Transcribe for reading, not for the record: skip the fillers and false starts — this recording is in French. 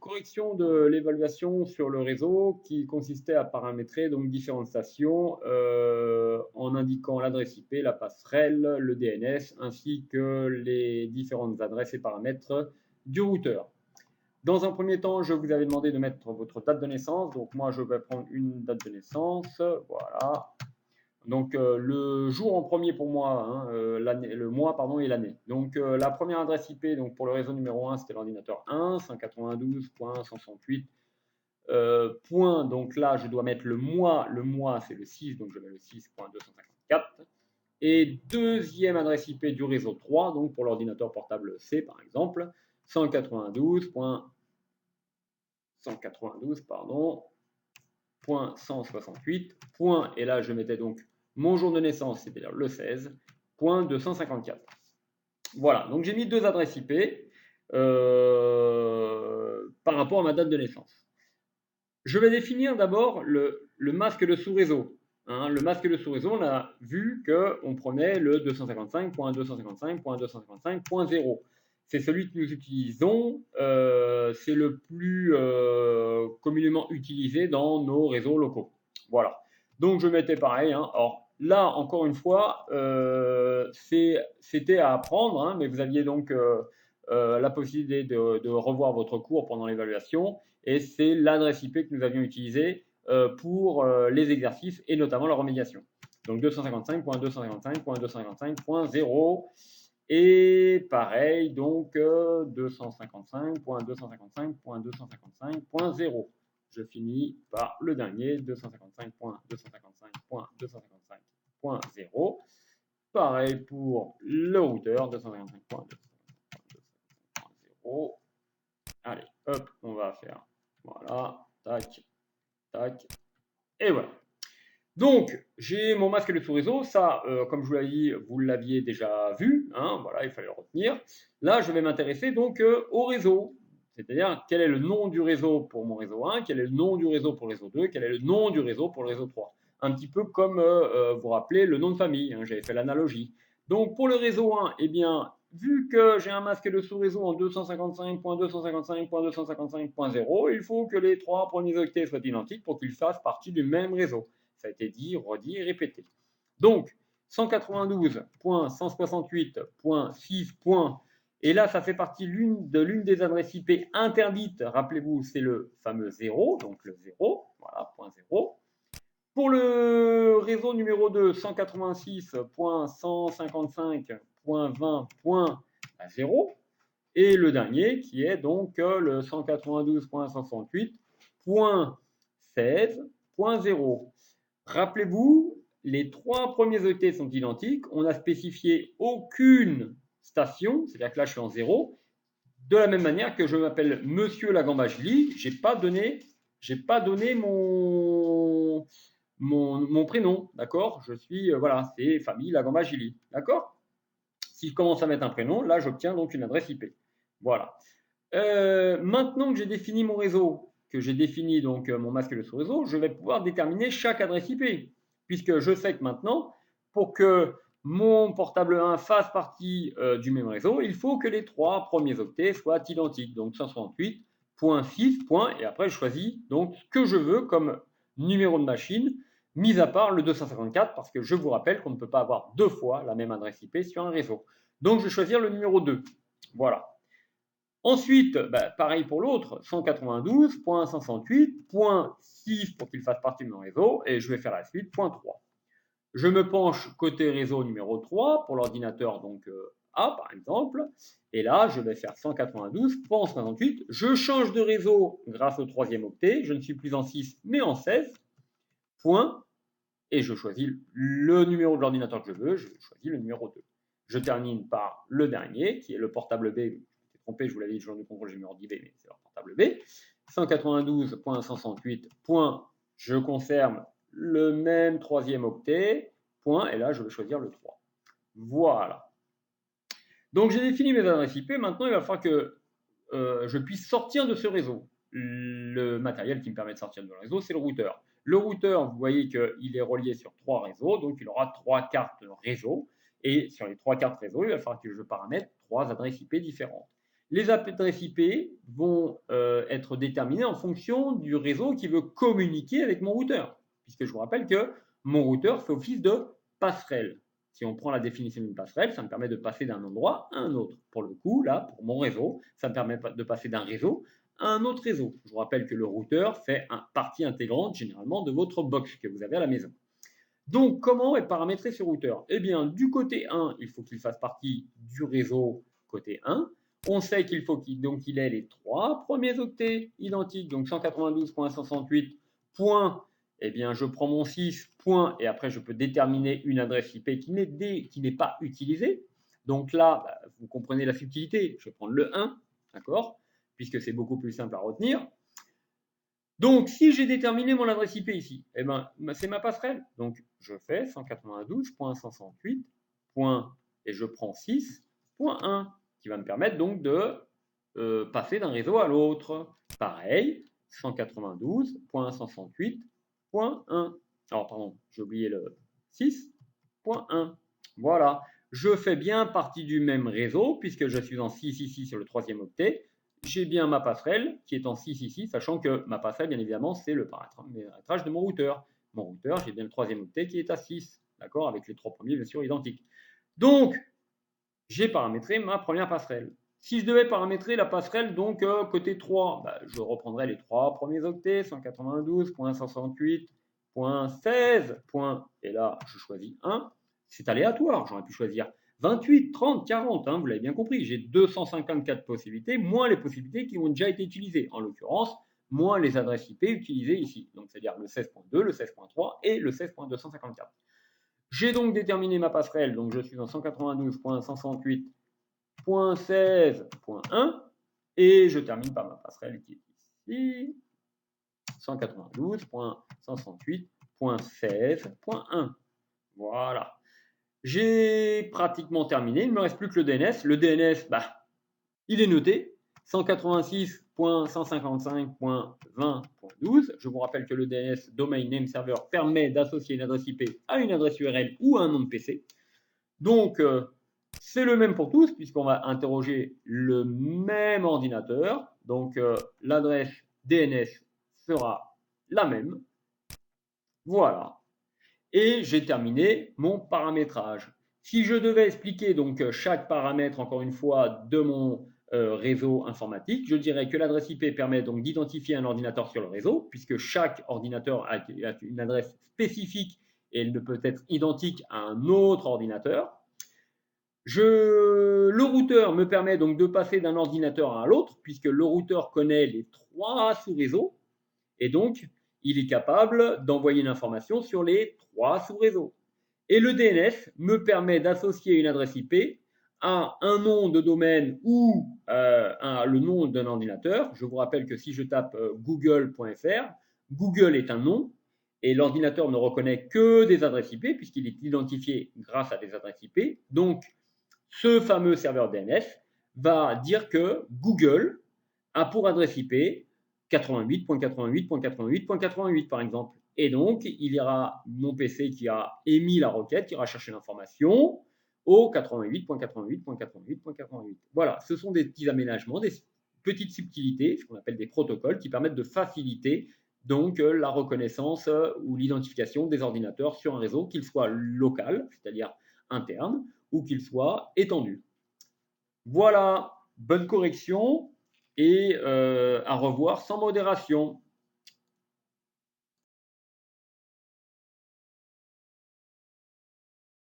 Correction de l'évaluation sur le réseau qui consistait à paramétrer donc différentes stations en indiquant l'adresse IP, la passerelle, le DNS ainsi que les différentes adresses et paramètres du routeur. Dans un premier temps, je vous avais demandé de mettre votre date de naissance. Donc moi, je vais prendre une date de naissance. Voilà. Donc le jour en premier pour moi, hein, le mois pardon, et l'année. Donc la première adresse IP donc, pour le réseau numéro 1, c'était l'ordinateur 1, 192.168. Point, donc là, je dois mettre le mois c'est le 6, donc je mets le 6.254. Et deuxième adresse IP du réseau 3, donc pour l'ordinateur portable C par exemple, 192, pardon, point 168, point, et là je mettais donc mon jour de naissance, c'est-à-dire le 16, point 254. Voilà, donc j'ai mis deux adresses IP par rapport à ma date de naissance. Je vais définir d'abord le masque de sous-réseau. Hein, le masque de sous-réseau, on a vu qu'on prenait le 255.255.255.0. C'est celui que nous utilisons, c'est le plus communément utilisé dans nos réseaux locaux. Voilà. Donc je mettais pareil. Hein. Alors là, encore une fois, c'était à apprendre, hein, mais vous aviez donc la possibilité de revoir votre cours pendant l'évaluation et c'est l'adresse IP que nous avions utilisée pour les exercices et notamment la remédiation. Donc 255.255.255.0 et pareil, donc 255.255.255.0. Je finis par le dernier, 255.255.255.0. Pareil pour le routeur, 255.255.255.0. Allez, hop, on va faire. Voilà, tac, tac, et voilà. Donc, j'ai mon masque de sous-réseau. Ça, comme je vous l'ai dit, vous l'aviez déjà vu. Hein, voilà, il fallait le retenir. Là, je vais m'intéresser donc au réseau. C'est-à-dire, quel est le nom du réseau pour mon réseau 1, quel est le nom du réseau pour le réseau 2, quel est le nom du réseau pour le réseau 3. Un petit peu comme, vous vous rappelez, le nom de famille. Hein, j'avais fait l'analogie. Donc, pour le réseau 1, eh bien, vu que j'ai un masque de sous-réseau en 255.255.255.0, il faut que les trois premiers octets soient identiques pour qu'ils fassent partie du même réseau. Ça a été dit, redit et répété. Donc, 192.168.6. Et là, ça fait partie de l'une des adresses IP interdites. Rappelez-vous, c'est le fameux 0, donc le 0, voilà, point 0. Pour le réseau numéro 2, 186.155.20.0. Et le dernier, qui est donc le 192.168.16.0. Rappelez-vous, les trois premiers ET sont identiques. On n'a spécifié aucune station, c'est-à-dire que là je suis en 0. De la même manière que je m'appelle Monsieur Lagambagili, j'ai pas donné mon prénom, d'accord. Je suis, voilà, c'est famille Lagambagili, d'accord. Si je commence à mettre un prénom, là j'obtiens donc une adresse IP. Voilà. Maintenant que j'ai défini mon réseau, que j'ai défini donc mon masque de sous-réseau, je vais pouvoir déterminer chaque adresse IP. Puisque je sais que maintenant, pour que mon portable 1 fasse partie du même réseau, il faut que les trois premiers octets soient identiques. Donc 168.6. Et après, je choisis donc ce que je veux comme numéro de machine, mis à part le 254, parce que je vous rappelle qu'on ne peut pas avoir deux fois la même adresse IP sur un réseau. Donc je vais choisir le numéro 2. Voilà. Ensuite, pareil pour l'autre, 192.168.6 pour qu'il fasse partie de mon réseau, et je vais faire la suite, point 3. Je me penche côté réseau numéro 3 pour l'ordinateur donc A par exemple, et là je vais faire 192.168. Je change de réseau grâce au troisième octet, je ne suis plus en 6 mais en 16, point, et je choisis le numéro de l'ordinateur que je veux, je choisis le numéro 2. Je termine par le dernier, qui est le portable B. Trompé, je vous l'avais dit, je de contrôle, j'ai mis ordi B, mais c'est leur portable B. 192.168. Je conserve le même troisième octet, point, et là, je vais choisir le 3. Voilà. Donc, j'ai défini mes adresses IP. Maintenant, il va falloir que je puisse sortir de ce réseau. Le matériel qui me permet de sortir de ce réseau, c'est le routeur. Le routeur, vous voyez qu'il est relié sur trois réseaux, donc il aura trois cartes réseau. Et sur les trois cartes réseau, il va falloir que je paramètre trois adresses IP différentes. Les adresses IP vont être déterminées en fonction du réseau qui veut communiquer avec mon routeur, puisque je vous rappelle que mon routeur fait office de passerelle. Si on prend la définition d'une passerelle, ça me permet de passer d'un endroit à un autre. Pour le coup, là, pour mon réseau, ça me permet de passer d'un réseau à un autre réseau. Je vous rappelle que le routeur fait partie intégrante généralement de votre box que vous avez à la maison. Donc, comment est paramétré ce routeur? Eh bien, du côté 1, il faut qu'il fasse partie du réseau côté 1. On sait qu'il faut qu'il ait les 3 premiers octets identiques, donc 192.168. Eh bien, je prends mon 6, et après, je peux déterminer une adresse IP qui n'est pas utilisée. Donc là, vous comprenez la subtilité. Je vais prendre le 1, d'accord? Puisque c'est beaucoup plus simple à retenir. Donc, si j'ai déterminé mon adresse IP ici, eh ben, c'est ma passerelle. Donc, je fais 192.168. Et je prends 6.1 qui va me permettre donc de passer d'un réseau à l'autre. Pareil, 192.168.1. Alors, pardon, j'ai oublié le 6.1. Voilà. Je fais bien partie du même réseau puisque je suis en 6 ici sur le troisième octet. J'ai bien ma passerelle qui est en 6 ici, sachant que ma passerelle, bien évidemment, c'est le paramétrage de mon routeur. Mon routeur, j'ai bien le troisième octet qui est à 6, d'accord, avec les 3 premiers, bien sûr, identiques. Donc, j'ai paramétré ma première passerelle. Si je devais paramétrer la passerelle, donc côté 3, je reprendrais les 3 premiers octets, 192.168.16. Et là, je choisis 1. C'est aléatoire, j'aurais pu choisir 28, 30, 40, vous l'avez bien compris, j'ai 254 possibilités, moins les possibilités qui ont déjà été utilisées. En l'occurrence, moins les adresses IP utilisées ici. Donc, c'est-à-dire le 16.2, le 16.3 et le 16.254. J'ai donc déterminé ma passerelle, donc je suis en 192.168.16.1 et je termine par ma passerelle qui est ici, 192.168.16.1. Voilà. J'ai pratiquement terminé, il ne me reste plus que le DNS. Le DNS, il est noté, 186.155.20.12. Je vous rappelle que le DNS, Domain Name Server, permet d'associer une adresse IP à une adresse URL ou à un nom de PC. Donc, c'est le même pour tous, puisqu'on va interroger le même ordinateur. Donc, l'adresse DNS sera la même. Voilà. Et j'ai terminé mon paramétrage. Si je devais expliquer donc chaque paramètre, encore une fois, de mon réseau informatique, je dirais que l'adresse IP permet donc d'identifier un ordinateur sur le réseau, puisque chaque ordinateur a une adresse spécifique et elle ne peut être identique à un autre ordinateur. Le routeur me permet donc de passer d'un ordinateur à l'autre, puisque le routeur connaît les 3 sous-réseaux, et donc il est capable d'envoyer une information sur les 3 sous-réseaux. Et le DNS me permet d'associer une adresse IP à un nom de domaine ou le nom d'un ordinateur. Je vous rappelle que si je tape google.fr, Google est un nom et l'ordinateur ne reconnaît que des adresses IP puisqu'il est identifié grâce à des adresses IP. Donc, ce fameux serveur DNS va dire que Google a pour adresse IP 88.88.88.88 par exemple. Et donc, il y aura mon PC qui a émis la requête, qui ira chercher l'information au 88.88.88.88. Voilà, ce sont des petits aménagements, des petites subtilités, ce qu'on appelle des protocoles, qui permettent de faciliter donc la reconnaissance ou l'identification des ordinateurs sur un réseau, qu'il soit local, c'est-à-dire interne, ou qu'il soit étendu. Voilà, bonne correction et à revoir sans modération.